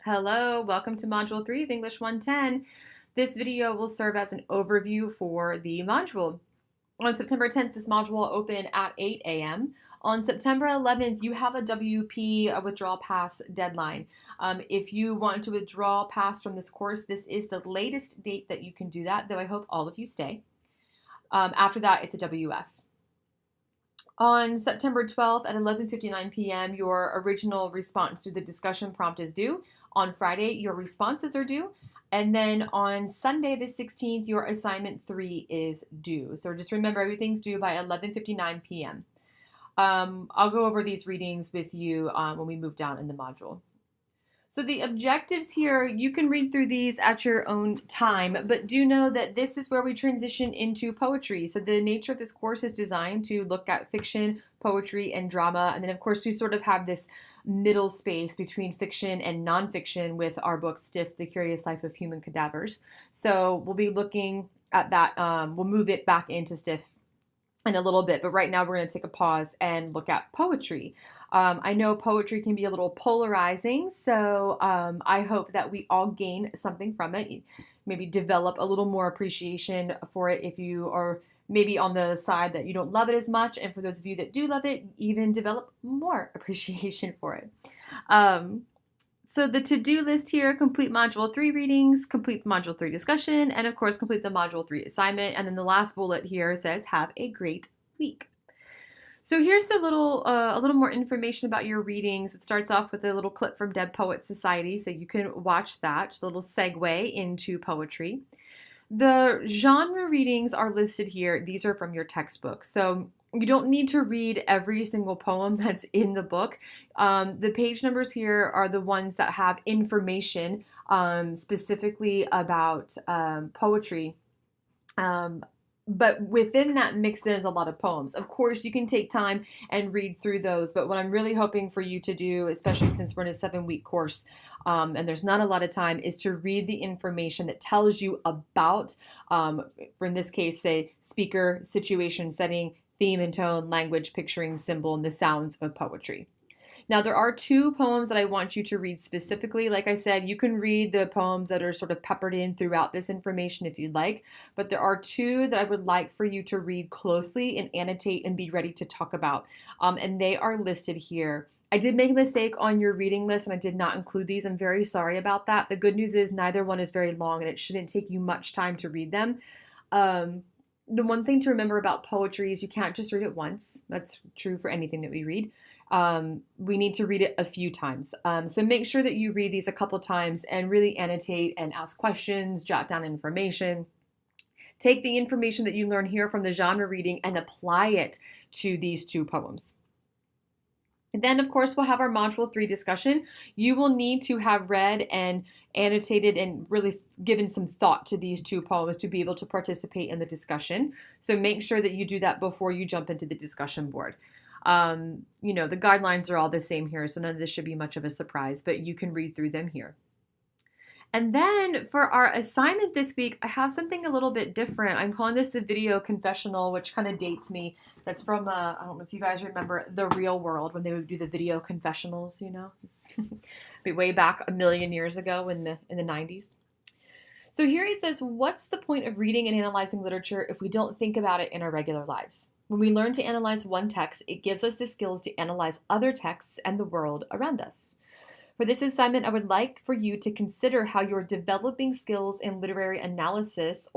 Hello, welcome to Module 3 of English 110. This video will serve as an overview for the module. On September 10th, this module will open at 8 a.m. On September 11th, you have a WP withdrawal pass deadline. If you want to withdraw pass from this course, this is the latest date that you can do that, though I hope all of you stay. After that, it's a WF. On September 12th at 11:59 p.m., your original response to the discussion prompt is due. On Friday, your responses are due. And then on Sunday, the 16th, your assignment 3 is due. So just remember, everything's due by 11:59 p.m. I'll go over these readings with you when we move down in the module. So the objectives here, you can read through these at your own time, but do know that this is where we transition into poetry. So the nature of this course is designed to look at fiction, poetry, and drama. And then, of course, we sort of have this middle space between fiction and nonfiction with our book, Stiff, The Curious Life of Human Cadavers. So we'll be looking at that. We'll move it back into Stiff in a little bit, but right now we're going to take a pause and look at poetry. I know poetry can be a little polarizing, so I hope that we all gain something from it. Maybe develop a little more appreciation for it if you are maybe on the side that you don't love it as much, and for those of you that do love it, even develop more appreciation for it. So the to-do list here, complete Module 3 readings, complete the Module 3 discussion, and of course, complete the Module 3 assignment. And then the last bullet here says, have a great week. So here's a little more information about your readings. It starts off with a little clip from Dead Poets Society, so you can watch that. Just a little segue into poetry. The genre readings are listed here. These are from your textbook. So you don't need to read every single poem that's in the book. The page numbers here are the ones that have information specifically about poetry. But within that mixed in is a lot of poems. Of course, you can take time and read through those, but what I'm really hoping for you to do, especially since we're in a 7-week course and there's not a lot of time, is to read the information that tells you about, for in this case, say, speaker, situation, setting, theme and tone, language, picturing, symbol, and the sounds of poetry. Now, there are 2 poems that I want you to read specifically. Like I said, you can read the poems that are sort of peppered in throughout this information if you'd like, but there are 2 that I would like for you to read closely and annotate and be ready to talk about, and they are listed here. I did make a mistake on your reading list and I did not include these. I'm very sorry about that. The good news is neither one is very long and it shouldn't take you much time to read them. The one thing to remember about poetry is you can't just read it once. That's true for anything that we read. We need to read it a few times. So make sure that you read these a couple times and really annotate and ask questions, jot down information. Take the information that you learn here from the genre reading and apply it to these 2 poems. And then, of course, we'll have our Module 3 discussion. You will need to have read and annotated and really given some thought to these 2 poems to be able to participate in the discussion. So make sure that you do that before you jump into the discussion board. The guidelines are all the same here, so none of this should be much of a surprise, but you can read through them here. And then for our assignment this week, I have something a little bit different. I'm calling this the video confessional, which kind of dates me. That's from, I don't know if you guys remember The Real World when they would do the video confessionals, way back a million years ago in the 90s. So here it says, what's the point of reading and analyzing literature if we don't think about it in our regular lives? When we learn to analyze one text, it gives us the skills to analyze other texts and the world around us. For this assignment, I would like for you to consider how your developing skills in literary analysis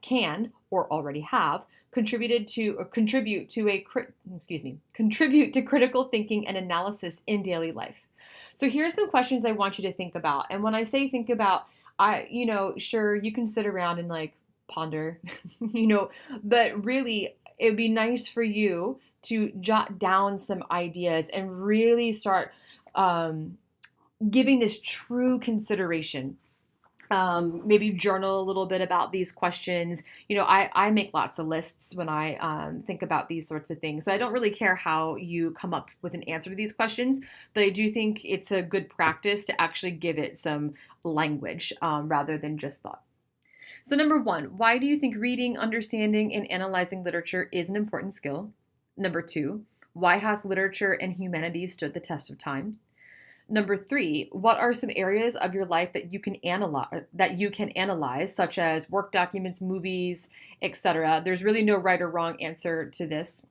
can or already have contribute to critical thinking and analysis in daily life. So here are some questions I want you to think about. And when I say think about, sure, you can sit around and ponder, but really it would be nice for you to jot down some ideas and really start giving this true consideration. Maybe journal a little bit about these questions. I make lots of lists when I think about these sorts of things. So I don't really care how you come up with an answer to these questions, but I do think it's a good practice to actually give it some language rather than just thought. So number 1, why do you think reading, understanding, and analyzing literature is an important skill? Number 2, why has literature and humanities stood the test of time? Number three, what are some areas of your life that you can analyze, such as work documents, movies, etc.? There's really no right or wrong answer to this.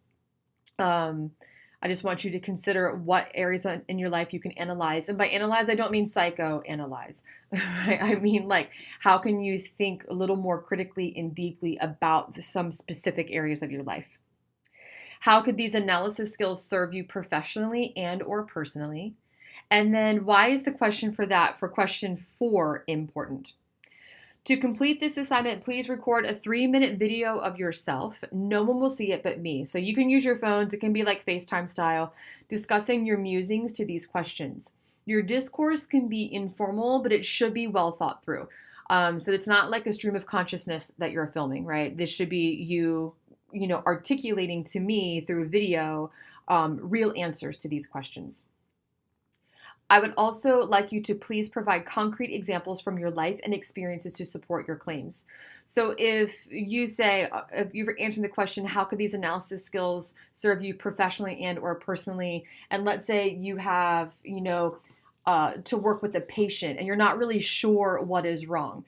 I just want you to consider what areas in your life you can analyze. And by analyze, I don't mean psychoanalyze. Right? I mean, like, how can you think a little more critically and deeply about some specific areas of your life? How could these analysis skills serve you professionally and or personally? And then why is the question for question 4 important? To complete this assignment, please record a 3-minute video of yourself. No one will see it but me. So you can use your phones. It can be like FaceTime style, discussing your musings to these questions. Your discourse can be informal, but it should be well thought through. So it's not like a stream of consciousness that you're filming, right? This should be you articulating to me through video real answers to these questions. I would also like you to please provide concrete examples from your life and experiences to support your claims. So if you're answering the question, how could these analysis skills serve you professionally and or personally? And let's say you have, to work with a patient and you're not really sure what is wrong.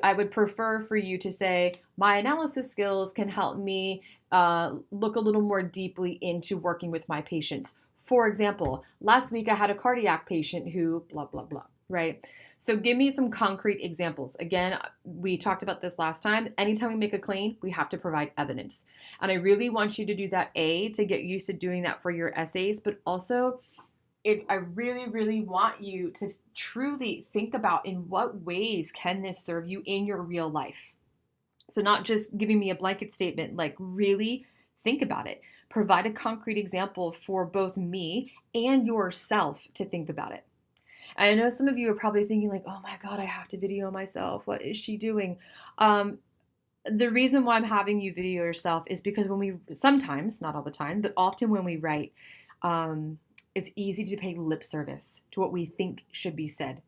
I would prefer for you to say, my analysis skills can help me look a little more deeply into working with my patients. For example, last week I had a cardiac patient who blah, blah, blah, right? So give me some concrete examples. Again, we talked about this last time. Anytime we make a claim, we have to provide evidence. And I really want you to do that, to get used to doing that for your essays, but also I really, really want you to truly think about in what ways can this serve you in your real life. So not just giving me a blanket statement, like really think about it. Provide a concrete example for both me and yourself to think about it. And I know some of you are probably thinking like, oh my God, I have to video myself. What is she doing? The reason why I'm having you video yourself is because sometimes, not all the time, but often when we write, it's easy to pay lip service to what we think should be said.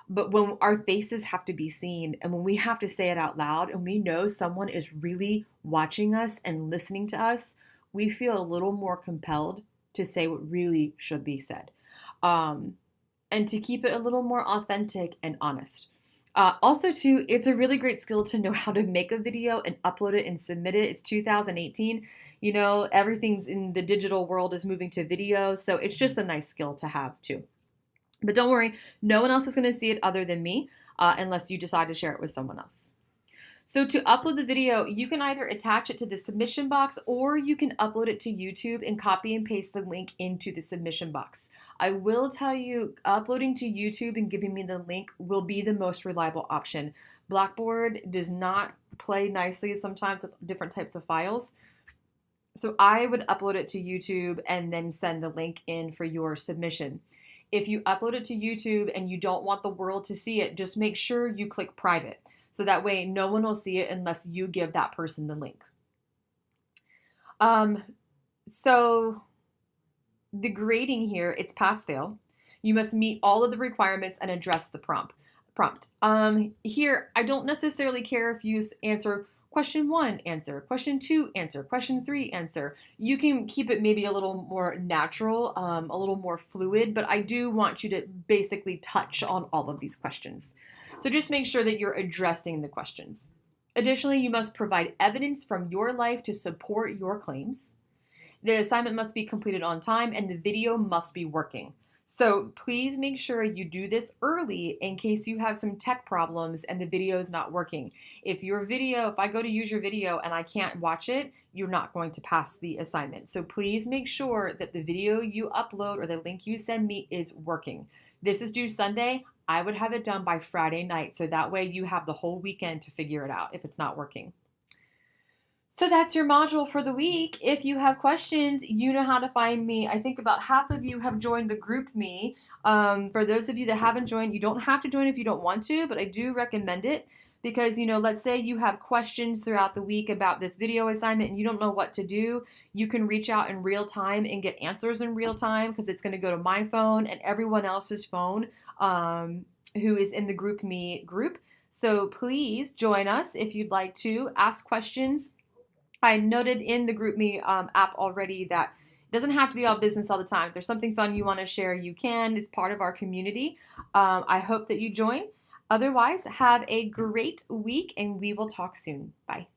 But when our faces have to be seen and when we have to say it out loud and we know someone is really watching us and listening to us, we feel a little more compelled to say what really should be said, and to keep it a little more authentic and honest. Also, too, it's a really great skill to know how to make a video and upload it and submit it. It's 2018. Everything's in the digital world is moving to video, so it's just a nice skill to have, too. But don't worry, no one else is going to see it other than me, unless you decide to share it with someone else. So to upload the video, you can either attach it to the submission box or you can upload it to YouTube and copy and paste the link into the submission box. I will tell you, uploading to YouTube and giving me the link will be the most reliable option. Blackboard does not play nicely sometimes with different types of files. So I would upload it to YouTube and then send the link in for your submission. If you upload it to YouTube and you don't want the world to see it, just make sure you click private. So that way no one will see it unless you give that person the link. So the grading here, it's pass-fail. You must meet all of the requirements and address the prompt. Here, I don't necessarily care if you answer question 1, answer, question 2, answer, question 3, answer. You can keep it maybe a little more natural, a little more fluid, but I do want you to basically touch on all of these questions. So just make sure that you're addressing the questions. Additionally, you must provide evidence from your life to support your claims. The assignment must be completed on time and the video must be working. So please make sure you do this early in case you have some tech problems and the video is not working. If I go to use your video and I can't watch it, you're not going to pass the assignment. So please make sure that the video you upload or the link you send me is working. This is due Sunday. I would have it done by Friday night, so that way you have the whole weekend to figure it out if it's not working. So that's your module for the week. If you have questions, you know how to find me. I think about half of you have joined the group me. For those of you that haven't joined, you don't have to join if you don't want to, but I do recommend it because, let's say you have questions throughout the week about this video assignment and you don't know what to do. You can reach out in real time and get answers in real time because it's going to go to my phone and everyone else's phone who is in the group me group. So please join us if you'd like to ask questions. I noted in the group me app already that It doesn't have to be all business all the time. If there's something fun you want to share, you can. It's part of our community. I hope that you join. Otherwise, have a great week, and we will talk soon. Bye.